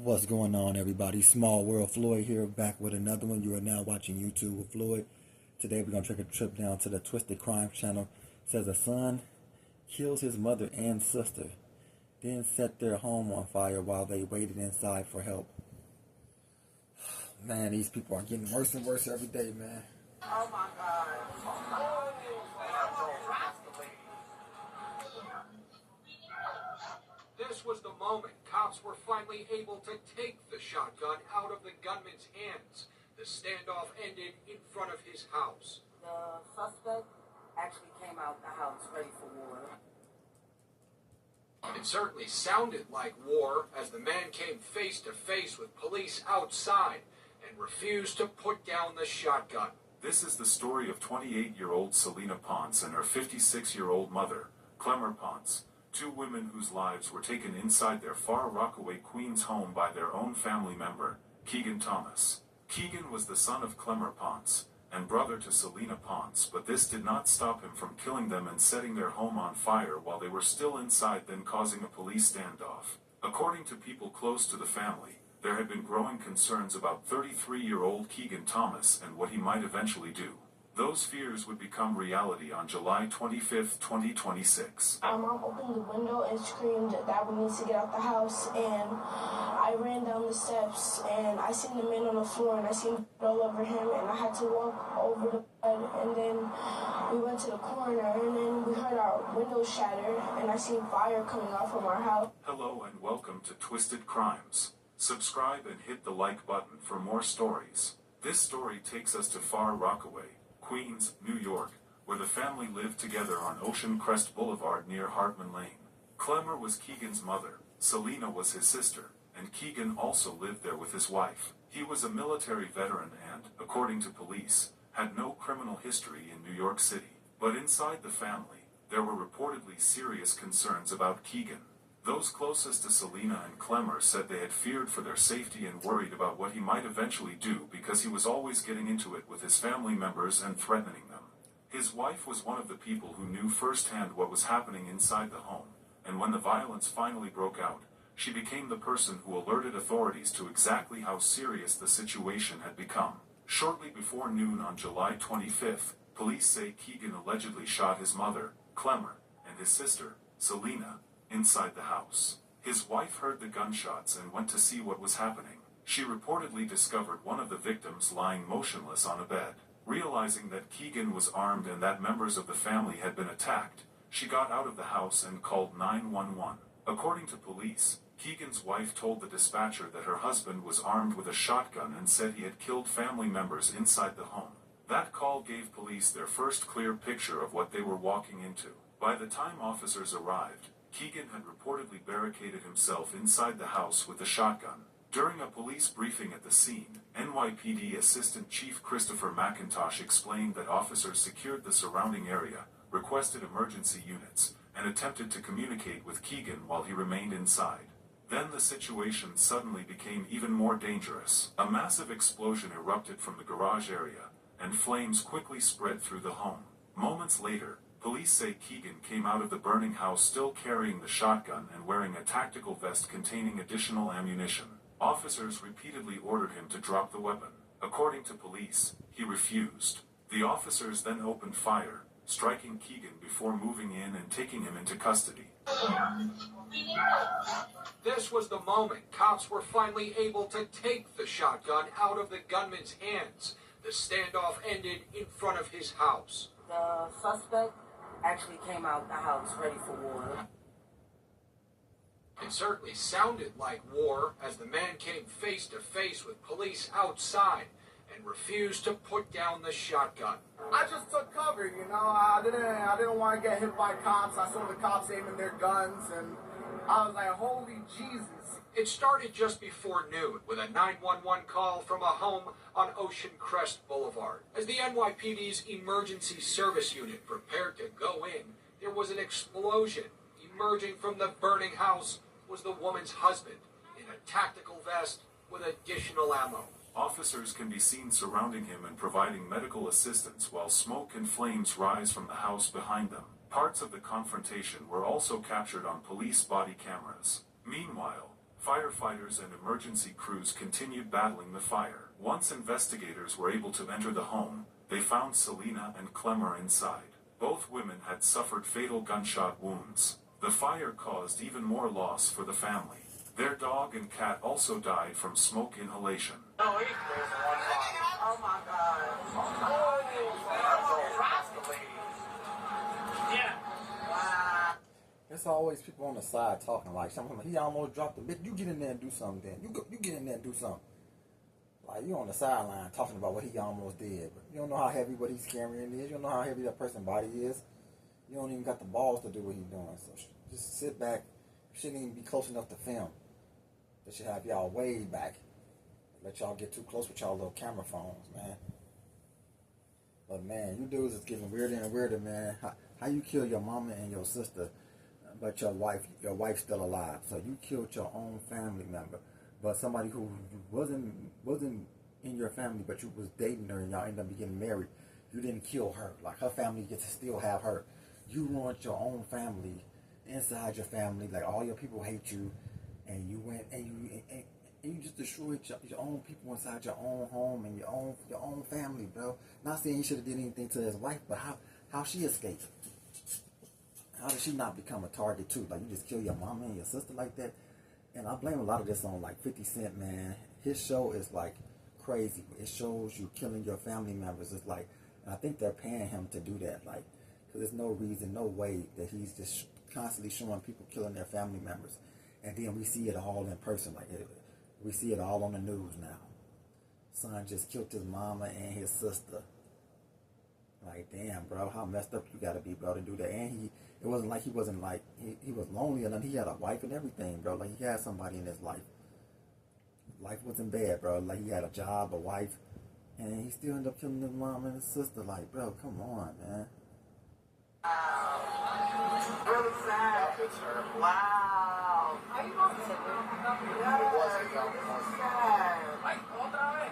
What's going on, everybody? Small World Floyd here, back with another one. You are now watching YouTube with Floyd. Today, we're going to take a trip down to the Twisted Crime channel. It says a son kills his mother and sister, then set their home on fire while they waited inside for help. Man, these people are getting worse and worse every day, man. Oh my God. This was the moment cops were finally able to take the shotgun out of the gunman's hands. The standoff ended in front of his house. The suspect actually came out the house ready for war. It certainly sounded like war as the man came face to face with police outside and refused to put down the shotgun. This is the story of 28-year-old Selena Ponce and her 56-year-old mother, Clemmer Ponce, two women whose lives were taken inside their Far Rockaway, Queens home by their own family member, Keegan Thomas. Keegan was the son of Clemmer Ponce and brother to Selena Ponce, but this did not stop him from killing them and setting their home on fire while they were still inside, then causing a police standoff. According to people close to the family, there had been growing concerns about 33-year-old Keegan Thomas and what he might eventually do. Those fears would become reality on July 25, 2026. My mom opened the window and screamed that we need to get out the house, and I ran down the steps and I seen the man on the floor and I seen blood all over him, and I had to walk over the bed, and then we went to the corner and then we heard our windows shatter and I seen fire coming out from our house. Hello and welcome to Twisted Crimes. Subscribe and hit the like button for more stories. This story takes us to Far Rockaway, Queens, New York, where the family lived together on Ocean Crest Boulevard near Hartman Lane. Clemmer was Keegan's mother, Selena was his sister, and Keegan also lived there with his wife. He was a military veteran and, according to police, had no criminal history in New York City. But inside the family, there were reportedly serious concerns about Keegan. Those closest to Selena and Clemmer said they had feared for their safety and worried about what he might eventually do because he was always getting into it with his family members and threatening them. His wife was one of the people who knew firsthand what was happening inside the home, and when the violence finally broke out, she became the person who alerted authorities to exactly how serious the situation had become. Shortly before noon on July 25th, police say Keegan allegedly shot his mother, Clemmer, and his sister, Selena, inside the house. His wife heard the gunshots and went to see what was happening. She reportedly discovered one of the victims lying motionless on a bed. Realizing that Keegan was armed and that members of the family had been attacked, she got out of the house and called 911. According to police, Keegan's wife told the dispatcher that her husband was armed with a shotgun and said he had killed family members inside the home. That call gave police their first clear picture of what they were walking into. By the time officers arrived, Keegan had reportedly barricaded himself inside the house with a shotgun. During a police briefing at the scene, NYPD Assistant Chief Christopher McIntosh explained that officers secured the surrounding area, requested emergency units, and attempted to communicate with Keegan while he remained inside. Then the situation suddenly became even more dangerous. A massive explosion erupted from the garage area, and flames quickly spread through the home. Moments later, police say Keegan came out of the burning house still carrying the shotgun and wearing a tactical vest containing additional ammunition. Officers repeatedly ordered him to drop the weapon. According to police, he refused. The officers then opened fire, striking Keegan before moving in and taking him into custody. This was the moment cops were finally able to take the shotgun out of the gunman's hands. The standoff ended in front of his house. The suspect actually came out the house ready for war. It certainly sounded like war as the man came face to face with police outside and refused to put down the shotgun. I just took cover, you know. I didn't want to get hit by cops. I saw the cops aiming their guns, and I was like, holy Jesus. It started just before noon with a 911 call from a home on Ocean Crest Boulevard. As the NYPD's emergency service unit prepared to go in, there was an explosion. Emerging from the burning house was the woman's husband in a tactical vest with additional ammo. Officers can be seen surrounding him and providing medical assistance while smoke and flames rise from the house behind them. Parts of the confrontation were also captured on police body cameras. Meanwhile, Firefighters and emergency crews continued battling the fire. Once investigators were able to enter the home, they found Selena and Clemmer inside. Both women had suffered fatal gunshot wounds. The fire caused even more loss for the family. Their dog and cat also died from smoke inhalation. Oh my God. Yeah. Wow. There's always people on the side talking like something. He almost dropped the bit. You get in there and do something. Then you get in there and do something. Like you on the sideline talking about what he almost did, but you don't know how heavy what he's carrying is. You don't know how heavy that person's body is. You don't even got the balls to do what he's doing. So just sit back. You shouldn't even be close enough to film. They should have y'all way back. Let y'all get too close with y'all little camera phones, man. But man, you dudes is getting weirder and weirder, man. How you kill your mama and your sister, but your wife's still alive? So you killed your own family member, but somebody who wasn't in your family, but you was dating her and y'all ended up getting married. You didn't kill her. Like her family gets to still have her. You ruined your own family, inside your family. Like all your people hate you, and you went and you just destroyed your own people inside your own home and your own family, bro. Not saying he should have did anything to his wife, but how she escaped? How did she not become a target too? Like you just kill your mama and your sister like that? And I blame a lot of this on like 50 Cent, man. His show is like crazy. It shows you killing your family members. It's like, and I think they're paying him to do that. Like, because there's no reason, no way that he's just constantly showing people killing their family members. And then we see it all in person. Like we see it all on the news now. Son just killed his mama and his sister. Like, damn, bro, how messed up you gotta be, bro, to do that. And it wasn't like he was lonely or nothing. He had a wife and everything, bro. Like, he had somebody in his life. Life wasn't bad, bro. Like, he had a job, a wife, and he still ended up killing his mom and his sister. Like, bro, come on, man. Really sad picture. Wow. Are you going to take it? Yeah, this is sad. Like, otra vez.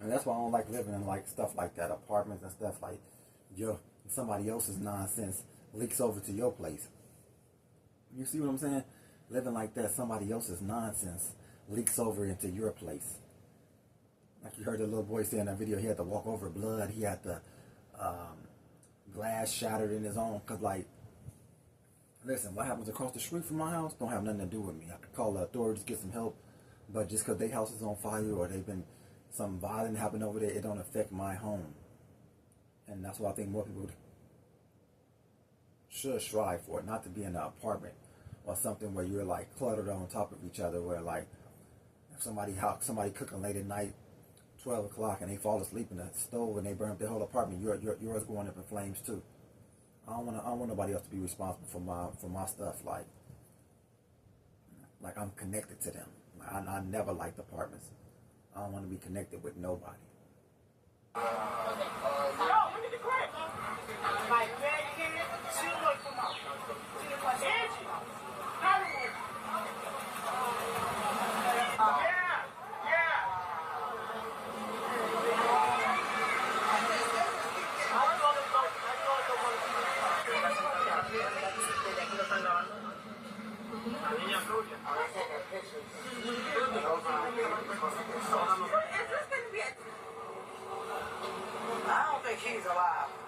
And that's why I don't like living in like stuff like that, apartments and stuff like somebody else's nonsense leaks over to your place. You see what I'm saying? Living like that, somebody else's nonsense leaks over into your place. Like you heard the little boy say in that video, he had to walk over blood. He had the glass shattered in his own. Cause like, listen, what happens across the street from my house don't have nothing to do with me. I could call the authorities, get some help. But just because their house is on fire or they've been something violent happened over there, it don't affect my home. And that's why I think more people should strive for it, not to be in an apartment or something where you're like cluttered on top of each other, where like if somebody cooking late at night, 12 o'clock, and they fall asleep in the stove and they burn up their whole apartment, yours going up in flames too. I don't want nobody else to be responsible for my stuff. Like I'm connected to them. I never liked apartments. I don't want to be connected with nobody. Yo, look at the crib. My bad kid, she look from out. She look like Angie. Hollywood.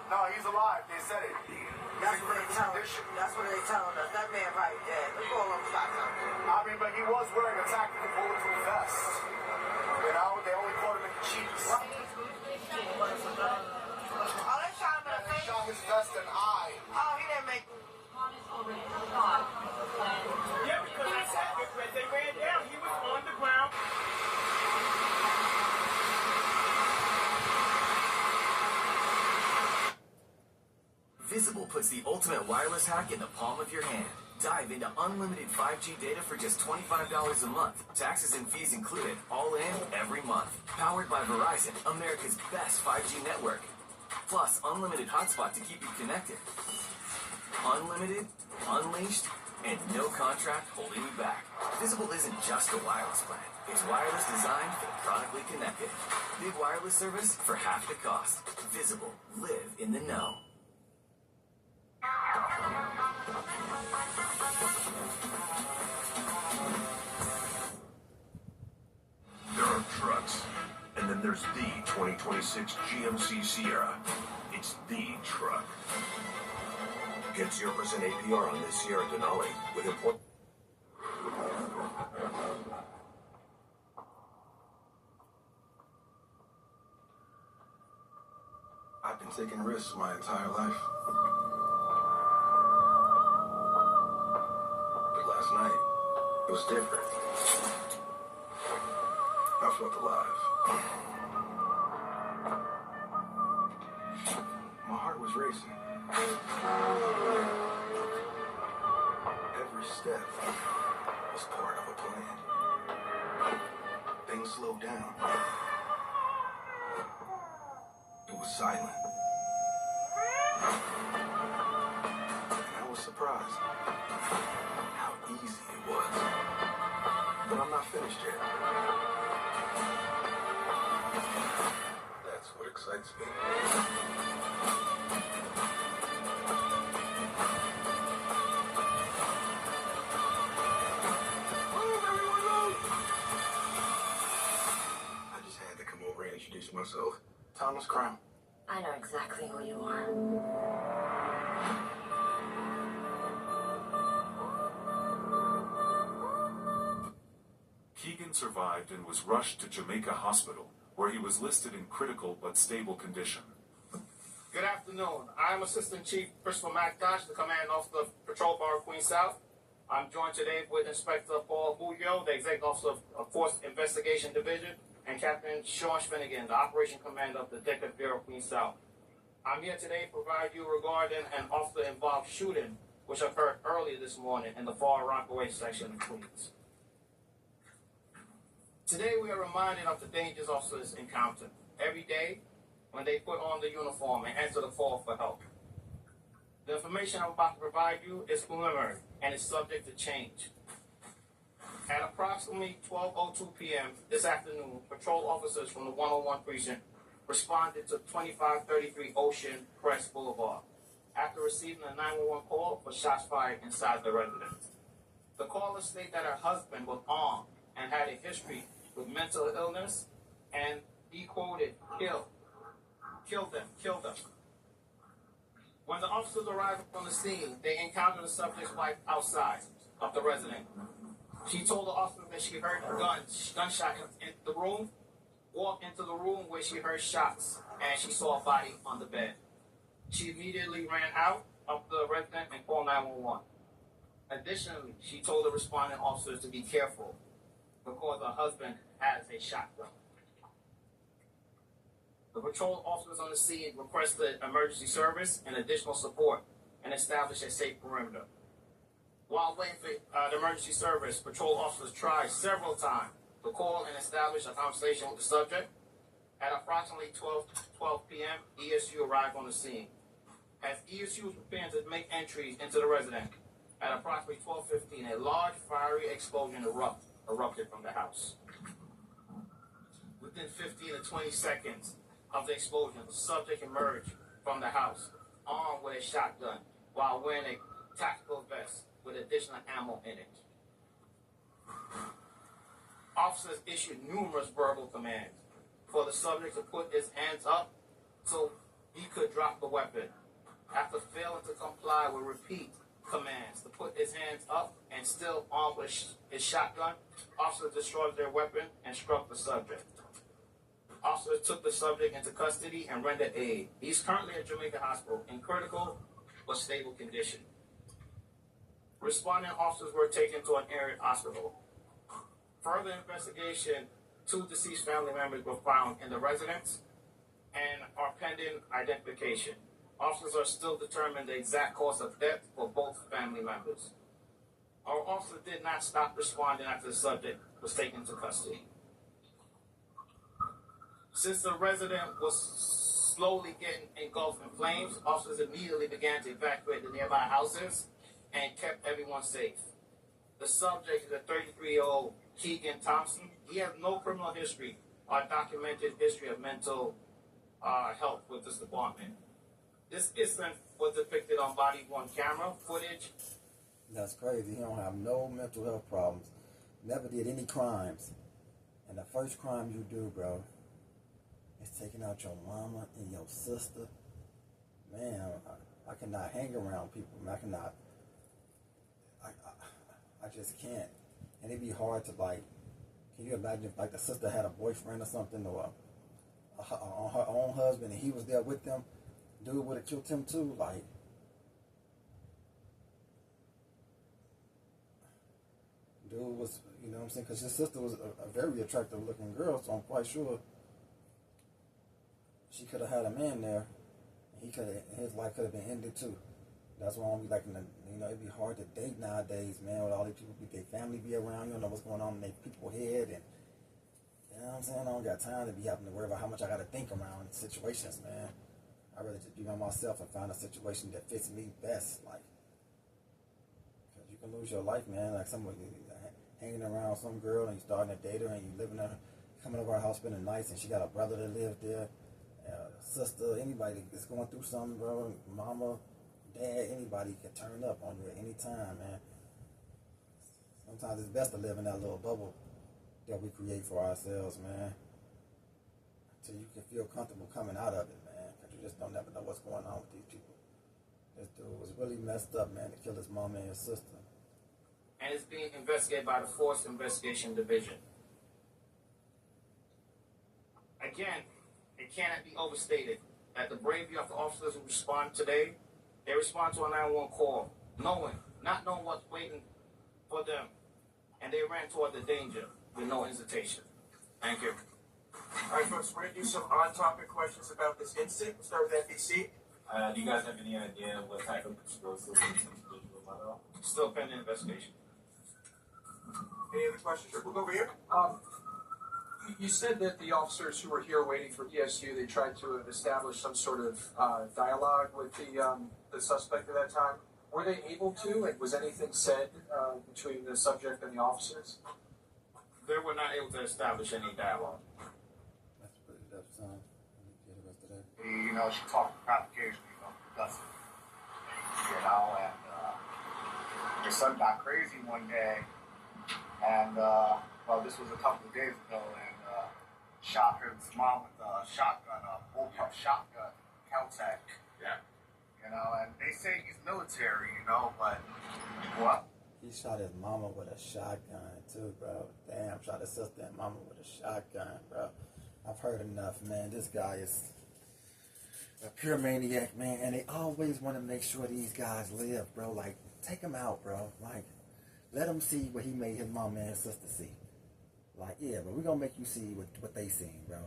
No, he's alive. They said it. That's what they telling us. That's what they telling us. That man probably dead. Let's call him shot something. I mean, but he was wearing a tactical bulletproof vest. You know, they only caught him in the cheeks. Oh, they shot him in the face? Shot his vest and eye. Oh, he didn't make it. Yeah, because I said when they ran down, he was on the ground. Visible puts the ultimate wireless hack in the palm of your hand. Dive into unlimited 5G data for just $25 a month. Taxes and fees included, all in, every month. Powered by Verizon, America's best 5G network. Plus, unlimited hotspot to keep you connected. Unlimited, unleashed, and no contract holding you back. Visible isn't just a wireless plan. It's wireless designed for the chronically connected. Big wireless service for half the cost. Visible. Live in the know. There are trucks, and then there's the 2026 GMC Sierra. It's the truck. Get 0% APR on this Sierra Denali with important. I've been taking risks my entire life. But last night, it was different. I felt alive. My heart was racing. Every step was part of a plan. Things slowed down. It was silent. And I was surprised how easy it was. But I'm not finished yet. That's what excites me. I just had to come over and introduce myself. Thomas Crown. I know exactly who you are. Keegan survived and was rushed to Jamaica Hospital, where he was listed in critical but stable condition. Good afternoon. I am Assistant Chief Christopher McDosh, the Command Officer of Patrol Bar of Queens South. I'm joined today with Inspector Paul Muyo, the Executive Officer of Force Investigation Division, and Captain Sean Finnegan, the Operation Commander of the Detective Bureau of Queens South. I'm here today to provide you regarding an officer-involved shooting which occurred earlier this morning in the Far Rockaway section of Queens. Today we are reminded of the dangers officers encounter every day when they put on the uniform and enter the call for help. The information I'm about to provide you is preliminary and is subject to change. At approximately 12:02 p.m. this afternoon, patrol officers from the 101 precinct responded to 2533 Ocean Crest Boulevard after receiving a 911 call for shots fired inside the residence. The caller stated that her husband was armed and had a history with mental illness, and he quoted, killed them. When the officers arrived on the scene, they encountered the subject's wife outside of the residence. She told the officer that she heard gunshot in the room, walked into the room where she heard shots, and she saw a body on the bed. She immediately ran out of the residence and called 911. Additionally, she told the responding officers to be careful because her husband has a shotgun. The patrol officers on the scene requested emergency service and additional support and established a safe perimeter. While waiting for the emergency service, patrol officers tried several times to call and establish a conversation with the subject. At approximately 12 p.m., ESU arrived on the scene. As ESU was preparing to make entries into the residence, at approximately 12:15, a large fiery explosion erupted from the house. Within 15 to 20 seconds of the explosion, the subject emerged from the house, armed with a shotgun, while wearing a tactical vest with additional ammo in it. Officers issued numerous verbal commands for the subject to put his hands up so he could drop the weapon. After failing to comply with repeat commands to put his hands up and still armed with his shotgun, officers destroyed their weapon and struck the subject. Officers took the subject into custody and rendered aid. He's currently at Jamaica Hospital in critical but stable condition. Responding officers were taken to an area hospital. Further investigation, 2 deceased family members were found in the residence and are pending identification. Officers are still determining the exact cause of death for both family members. Our officer did not stop responding after the subject was taken to custody. Since the resident was slowly getting engulfed in flames, officers immediately began to evacuate the nearby houses and kept everyone safe. The subject is a 33-year-old Keegan Thompson. He has no criminal history or documented history of mental health with this department. This incident was depicted on body-worn camera footage. That's crazy. He don't have no mental health problems. Never did any crimes. And the first crime you do, bro, is taking out your mama and your sister. Man, I cannot hang around people. Man, I cannot. I just can't. And it'd be hard to, like, can you imagine if, like, the sister had a boyfriend or something, or her own husband, and he was there with them? Dude would have killed him too. Like, dude was, you know what I'm saying? Because his sister was a very attractive looking girl, so I'm quite sure she could have had a man there. And his life could have been ended too. That's why I'm like, you know, it'd be hard to date nowadays, man, with all these people, their family be around, you don't know what's going on in their people's head, and you know what I'm saying? I don't got time to be having to worry about how much I got to think around situations, man. I'd rather just be by myself and find a situation that fits me best, like, because you can lose your life, man. Like, somebody hanging around some girl and you starting to date her and you living there, coming over her house spending nights, and she got a brother that lived there, sister, anybody that's going through something, bro, mama, dad, anybody can turn up on you at any time, man. Sometimes it's best to live in that little bubble that we create for ourselves, man, until you can feel comfortable coming out of it, man, because you just don't never know what's going on with these people. This dude was really messed up, man, to kill his mama and his sister. And it's being investigated by the Force Investigation Division. Again, it cannot be overstated that the bravery of the officers who respond today, they respond to a 911 call, not knowing what's waiting for them, and they ran toward the danger with no hesitation. Thank you. All right, folks, we're going to do some on-topic questions about this incident. We'll start with FEC. Do you guys have any idea what type of explosive this individual might have? Still pending investigation. Any other questions? We'll go over here. You said that the officers who were here waiting for ESU, they tried to establish some sort of dialogue with the suspect at that time. Were they able to? And was anything said between the subject and the officers? They were not able to establish any dialogue. That's pretty tough, son. Get the rest of that. You know, she talked provocation, you know, Dustin. You know, and your son got crazy one day, and well, this was a couple of days ago, and shot his mom with a shotgun, a bullpup shotgun, Caltech. Yeah. You know, and they say he's military, you know, but what? He shot his mama with a shotgun too, bro. Damn, shot his sister and mama with a shotgun, bro. I've heard enough, man. This guy is a pure maniac, man. And they always want to make sure these guys live, bro. Like, take him out, bro. Like, let him see what he made his mama and his sister see. Like, yeah, but we're going to make you see what they seen, bro.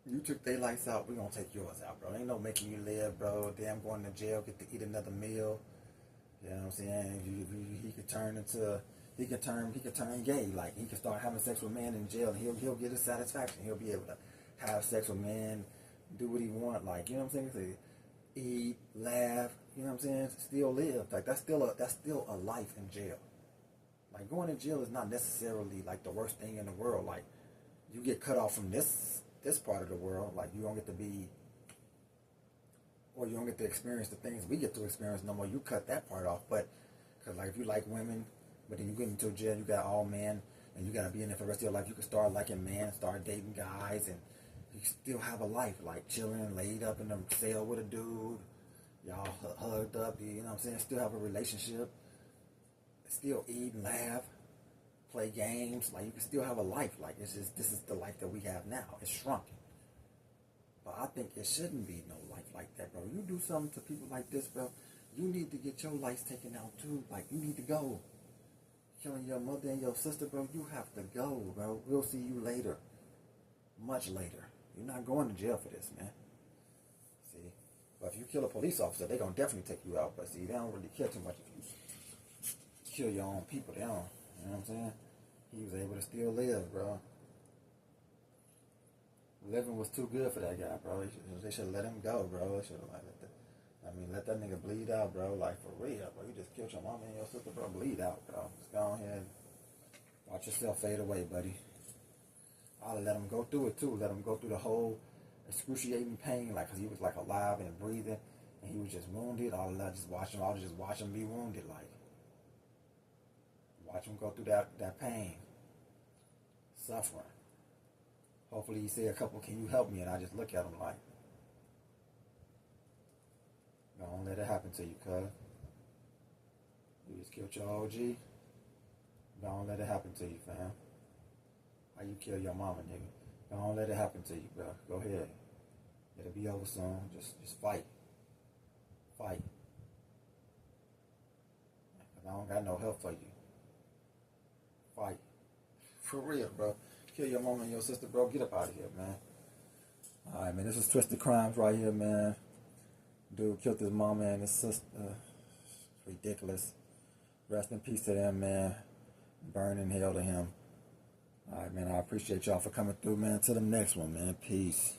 You took their lights out, we're going to take yours out, bro. Ain't no making you live, bro. Damn, going to jail, get to eat another meal. You know what I'm saying? He could turn into, he could turn gay. Like, he could start having sex with men in jail, and he'll get his satisfaction. He'll be able to have sex with men, do what he want. Like, you know what I'm saying? Eat, laugh, you know what I'm saying? Still live. Like, that's still a life in jail. Like, going to jail is not necessarily like the worst thing in the world. Like, you get cut off from this part of the world. Like, you don't get to be, or you don't get to experience the things we get to experience no more. You cut that part off. But, because, like, if you like women, but then you get into jail, you got all men, and you got to be in there for the rest of your life. You can start liking men, start dating guys, and You can still have a life, like chilling, laid up in a cell with a dude, y'all hugged up, you know what I'm saying? Still have a relationship, still eat and laugh, play games. Like, you can still have a life. Like, it's just, this is the life that we have now. It's shrunken. But I think it shouldn't be no life like that, bro. You do something to people like this, bro, you need to get your life taken out too. Like, you need to go. Killing your mother and your sister, bro, you have to go, bro. We'll see you later. Much later. You're not going to jail for this, man. See? But if you kill a police officer, they're going to definitely take you out. But see, they don't really care too much if you kill your own people. They don't. You know what I'm saying? He was able to still live, bro. Living was too good for that guy, bro. They should let him go, bro. They should have let that nigga bleed out, bro. Like, for real, bro. You just killed your mama and your sister, bro. Bleed out, bro. Just go ahead and watch yourself fade away, buddy. I'll let him go through it, too. Let him go through the whole excruciating pain, like, because he was, like, alive and breathing, and he was just wounded. I'll just watch him be wounded, like. Watch him go through that pain. Suffering. Hopefully he say a couple, can you help me? And I just look at him like, don't let it happen to you, cuz. You just killed your OG. Don't let it happen to you, fam. How you kill your mama, nigga? Don't let it happen to you, bro. Go ahead. It'll be over soon. Just fight. Fight. Cause I don't got no help for you. Fight. For real, bro. Kill your mama and your sister, bro. Get up out of here, man. Alright, man. This is Twisted Crimes right here, man. Dude killed his mama and his sister. It's ridiculous. Rest in peace to them, man. Burn in hell to him. Alright, man. I appreciate y'all for coming through, man. To the next one, man. Peace.